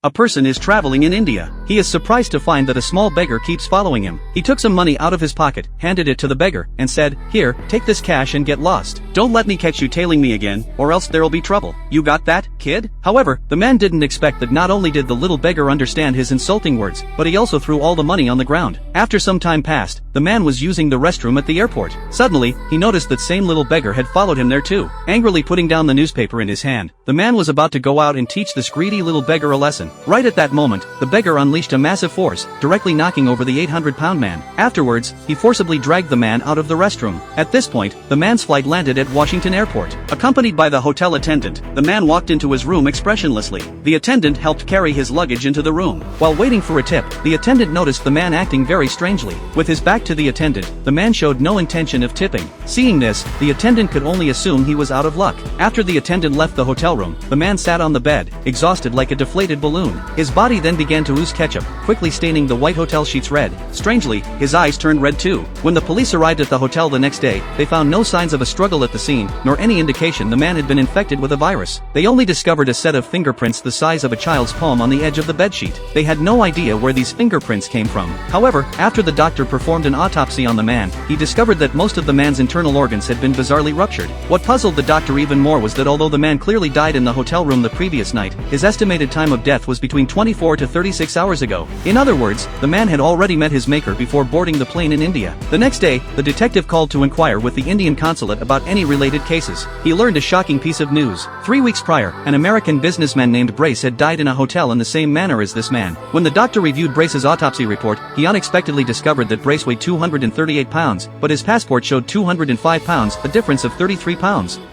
A person is traveling in India. He is surprised to find that a small beggar keeps following him. He took some money out of his pocket, handed it to the beggar, and said, "Here, take this cash and get lost. Don't let me catch you tailing me again, or else there'll be trouble. You got that, kid?" However, the man didn't expect that not only did the little beggar understand his insulting words, but he also threw all the money on the ground. After some time passed, the man was using the restroom at the airport. Suddenly, he noticed that same little beggar had followed him there too. Angrily putting down the newspaper in his hand, the man was about to go out and teach this greedy little beggar a lesson. Right at that moment, the beggar unleashed a massive force, directly knocking over the 800-pound man. Afterwards, he forcibly dragged the man out of the restroom. At this point, the man's flight landed at Washington Airport. Accompanied by the hotel attendant, the man walked into his room expressionlessly. The attendant helped carry his luggage into the room. While waiting for a tip, the attendant noticed the man acting very strangely. With his back to the attendant, the man showed no intention of tipping. Seeing this, the attendant could only assume he was out of luck. After the attendant left the hotel room, the man sat on the bed, exhausted like a deflated balloon. His body then began to ooze ketchup, quickly staining the white hotel sheets red. Strangely, his eyes turned red too. When the police arrived at the hotel the next day, they found no signs of a struggle at the scene, nor any indication the man had been infected with a virus. They only discovered a set of fingerprints the size of a child's palm on the edge of the bedsheet. They had no idea where these fingerprints came from. However, after the doctor performed an autopsy on the man, he discovered that most of the man's internal organs had been bizarrely ruptured. What puzzled the doctor even more was that although the man clearly died in the hotel room the previous night, his estimated time of death was between 24 to 36 hours ago. In other words, the man had already met his maker before boarding the plane in India. The next day, the detective called to inquire with the Indian consulate about any related cases. He learned a shocking piece of news. 3 weeks prior, an American businessman named Brace had died in a hotel in the same manner as this man. When the doctor reviewed Brace's autopsy report, he unexpectedly discovered that Brace weighed 238 pounds, but his passport showed 205 pounds, a difference of 33 pounds.